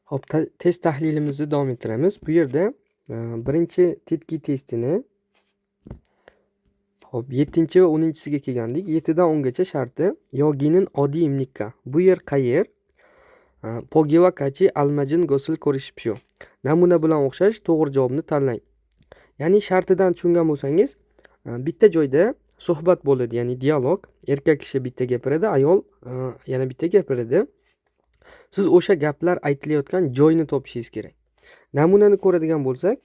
Hop, test tahlilimizni davom ettiramiz. Bu yerda birinchi tetkiy testini hop 7 va 10-siga kelgandik. 7 dan 10 gacha sharti. Yoginin oddiy imnikka. Bu yer qayer? Pogevakachi almajin gosil ko'rishibshu. Namuna bilan o'xshash to'g'ri javobni tanlang. Ya'ni shartidan tushungan bo'lsangiz, bitta joyda suhbat bo'ladi, ya'ni dialog. Erkak kishi bitta gapiradi, ayol yana bitta gapiradi. Siz o'sha gaplar aytilayotgan joyni topishingiz kerak. Namunani ko'radigan bo'lsak,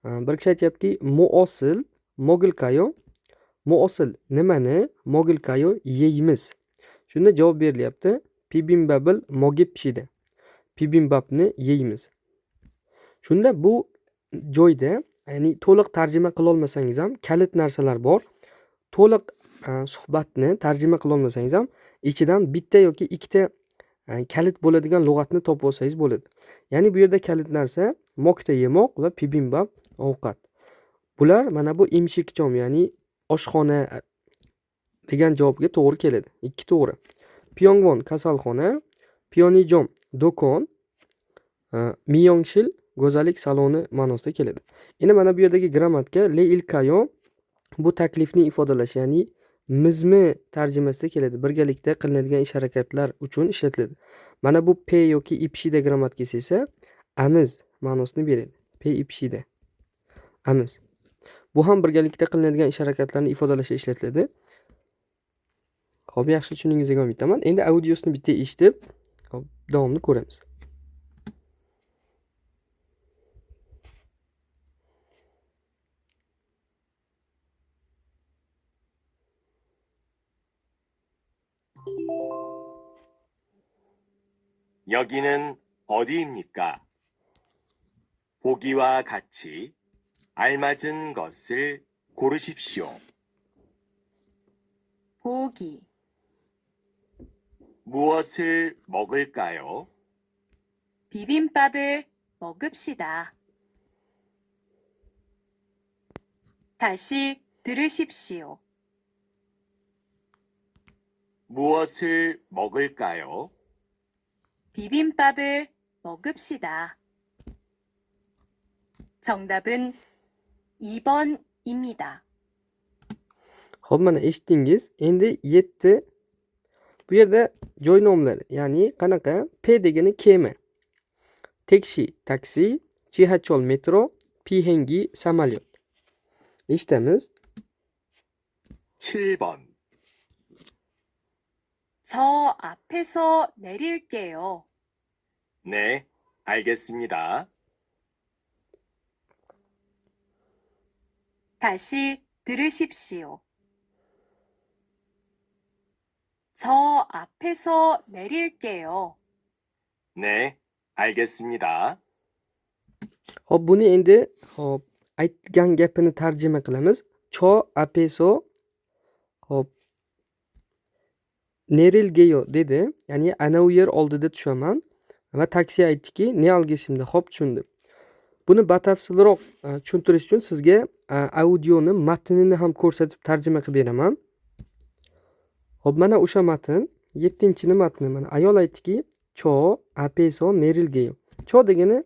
bir kishi aytayapti, muosil mogilkayo. Muosil nimani? Mogilkayo yeymiz. Shunda javob berilyapti. Bibimbapil mogib pishidi. Bibimbapni yeymiz. Shunda bu joyda, ya'ni to'liq tarjima qila olmasangiz ham kalit narsalar bor. To'liq suhbatni tarjima qila olmasangiz ham ichidan bitta yoki ikkita kalit bo'ladigan lug'atni topib olsangiz bo'ladi. Ya'ni bu yerda kalit narsa mokta yemoq va bibimbap ovqat. Bular mana bu imshikchom, ya'ni oshxona degan javobga to'g'ri keladi. Ikki to'g'ri. Pyongwon kasalxona, Pyeonijom do'kon, Miyongshil go'zallik saloni ma'nosida keladi. Endi mana bu yerdagi grammatika le ilkayo bu taklifni ifodalash, ya'ni mizmi tarjimasida keladi. Birgalikda qilinadigan ish harakatlar uchun ishlatiladi. Mana bu p yoki ipshida grammatikasi esa amiz ma'nosini beradi. P ipshida. Amiz. Bu ham birgalikda qilinadigan ish harakatlarni ifodalashga ishlatiladi. Xo'p, yaxshi tushunishingizni umid etaman. Endi audiosini bitta eshitib, davomini ko'ramiz. 여기는 어디입니까? 보기와 같이 알맞은 것을 고르십시오. 보기, 무엇을 먹을까요? 비빔밥을 먹읍시다. 다시 들으십시오. 무엇을 먹을까요? 비빔밥을 먹읍시다. 정답은 2번입니다. Xo'p, mana eshitdingiz. Endi 7 bu yerda joy nomlari, ya'ni qanaqa? P degani kema, tekshi taksi, chihachol metro, pihengi samolyot. Eshitamiz. 7번. 저 앞에서 내릴게요. 네, 알겠습니다. 다시 들으십시오. 저 앞에서 내릴게요. 네, 알겠습니다. Xo'p, buni endi xo'p aytgan gapini tarjima qilamiz. Cho apeso xo'p nerilgeyo dedi. Ya'ni ana u yer oldida tushaman va taksi aytdiki, ne algesimda. Xo'p, tushundim. Buni batafsilroq tushuntirish uchun sizga audioni matnini ham ko'rsatib tarjima qilib beraman. Xo'p, mana o'sha matn, 7-ni matni. Mana ayol aytdiki, cho apeso nerilgeyo. Cho degani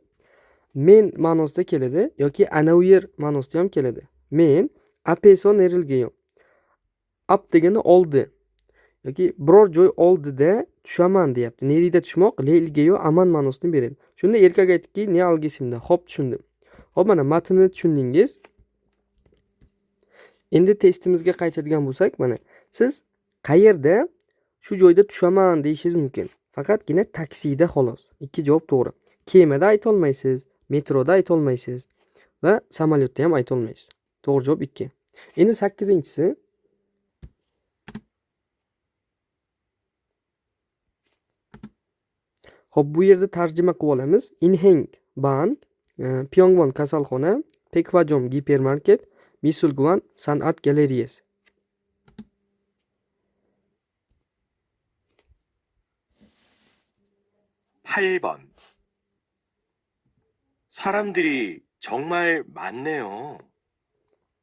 men ma'nosida keladi yoki ana u yer ma'nosida ham keladi. Men apeso nerilgeyo. Ap degani oldi yoki biror joy oldida tushaman deyapti. Nerida tushmoq? Leilgeyo aman ma'nosini beradi. Shunda erkak aytdiki, ne algesimda. Xo'p, tushundim. Xo'p, mana matnni tushundingiz. Endi testimizga qaytadigan bo'lsak, mana siz qayerda shu joyda tushaman deyishingiz mumkin. Faqatgina taksida xolos. Ikki javob to'g'ri. Kemada ayta olmaysiz, metroda ayta olmaysiz va samolyotda ham ayta olmaysiz. To'g'ri javob 2. Endi 8-si. Xo'p, bu yerda tarjima qilib olamiz. Inheng bank, Pyongwon kasalxona, Pekwajom gipermarket, Misulguan san'at galereyasi. (8번) 사람들이 정말 많네요.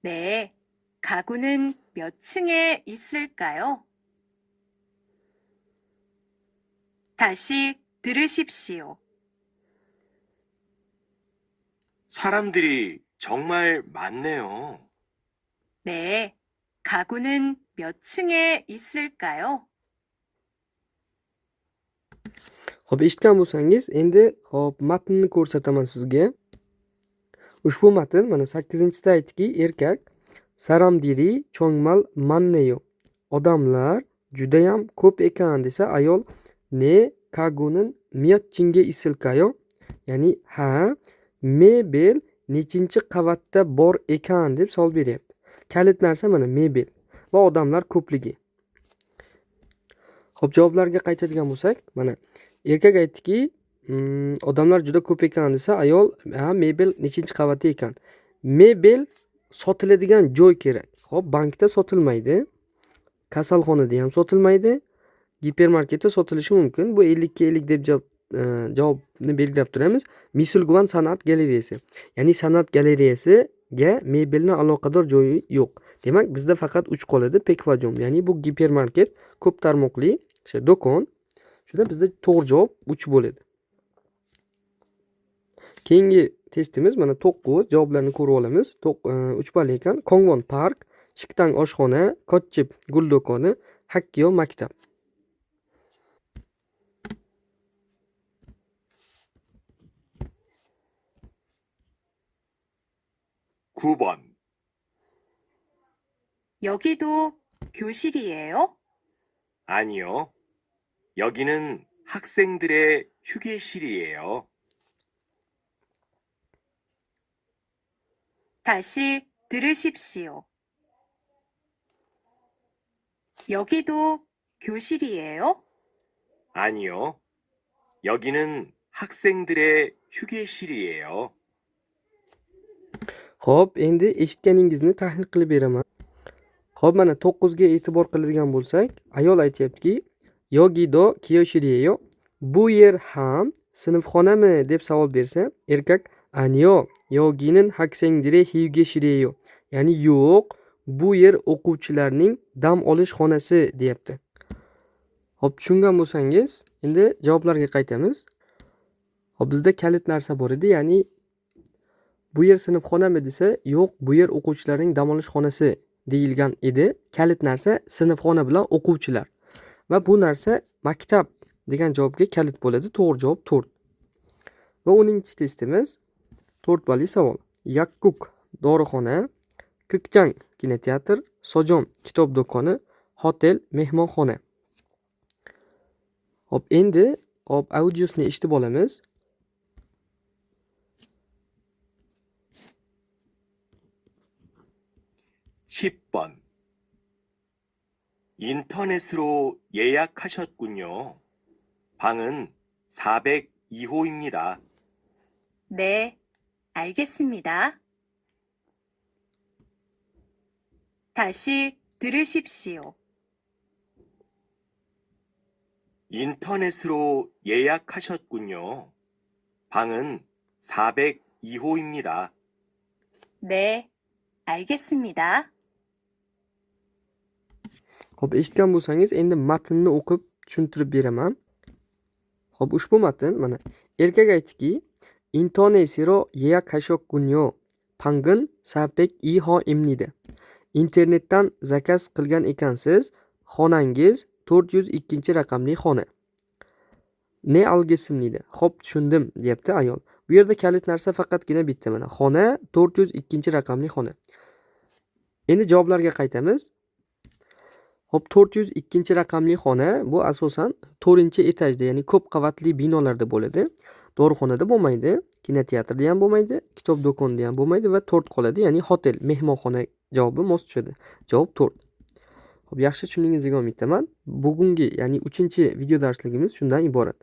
네, 가구는 몇 층에 있을까요? 다시 들으십시오. 사람들이 정말 많네요. 네. 가구는 몇 층에 있을까요? Hop, eshitgan bo'lsangiz, endi hop matnni ko'rsataman sizga. Ushbu matn mana 8-da aytdiki, erkak saramdiri cho'ngmal manneyo. Odamlar judayam ko'p ekan desa, ayol ne kagunin miyotchinga isilkayo. Ya'ni ha, mebel nechinchi qavatda bor ekan deb savol beryapti. Kalit narsa mana mebel va odamlar ko'pligi. Hop, javoblarga qaytadigan bo'lsak, mana erkak aytdiki, odamlar juda ko'p ekan desa, ayol ha, mebel nechinchi qavatda ekan. Mebel sotiladigan joy kerak. Hop, bankda sotilmaydi, kasalxonada ham sotilmaydi, gipermarketda sotilishi mumkin. Bu 50 ga 50 deb javobni belgilab turamiz. Misilguvan san'at galereyasi. Ya'ni san'at galereyasiga mebelni aloqador joyi yo'q. Demak, bizda faqat 3 qoladi: Pek va Jom. Ya'ni bu gipermarket, ko'p tarmoqli do'kon. Shunda bizda to'g'ri javob 3 bo'ladi. Keyingi testimiz mana 9 javoblarni ko'rib olamiz. 3 ball ekan. Kongwon park, Shiktang oshxona, Kotchip gul do'koni, Hakkyo maktab. 구 번 여기도 교실이에요? 아니요. 여기는 학생들의 휴게실이에요. 다시 들으십시오. 여기도 교실이에요? 아니요. 여기는 학생들의 휴게실이에요. Xo'p, endi eshitganingizni tahlil qilib beraman. Xo'p, mana 9 ga e'tibor qiladigan bo'lsak, ayol aytayaptiki, Yogido Kiyoshiriyo. Bu yer ham sinfxonami deb savol bersa, erkak Anyo Yoginin haksengdire hiyugeshiriyo. Ya'ni yo'q, bu yer o'quvchilarning dam olish xonasi deyapti. Xo'p, tushungan bo'lsangiz, endi javoblarga qaytamiz. Xo'p, bizda kalit narsa bor edi, ya'ni bu yer sinfxonami desa, yo'q, bu yer o'quvchilarning dam olish xonasi deyilgan edi. Kalit narsa sinfxona bilan o'quvchilar. Va bu narsa maktab degan javobga kalit bo'ladi. To'g'ri javob 4. Va 10-chi testimiz 4 balli savol. Yakkuk dorixona, Kirkchang kinoteatr, Sojom kitob do'koni, hotel mehmonxona. Hop, endi audiosini eshitib olamiz. 10번 인터넷으로 예약하셨군요. 방은 402호입니다. 네, 알겠습니다. 다시 들으십시오. 인터넷으로 예약하셨군요. 방은 402호입니다. 네, 알겠습니다. Hop, eshitgan bo'lsangiz, endi matnni o'qib tushuntirib beraman. Hop, ushbu matn mana erkak aytdiki, 인터넷으로 예약하셨군요. 방은 402호입니다. Internetdan zakaz qilgan ekansiz. Xonangiz 402 raqamli xona. Ne algesimliydi. Hop, tushundim deyapti ayol. Bu yerda kalit narsa faqatgina bitta mana. Xona 402 raqamli xona. Endi javoblarga qaytamiz. Hop, 402 raqamli xona bu asosan 4-etajda, ya'ni ko'p qavatli binolarda bo'ladi. Dorixonada bo'lmaydi, kinoteatrda ham bo'lmaydi, kitob do'konida ham bo'lmaydi va 4 qoladi, ya'ni hotel, mehmonxona javobi mos tushadi. Javob 4. Hop, yaxshi tushundingizga umid qilaman. Bugungi, ya'ni 3-video darsligimiz shundan iborat.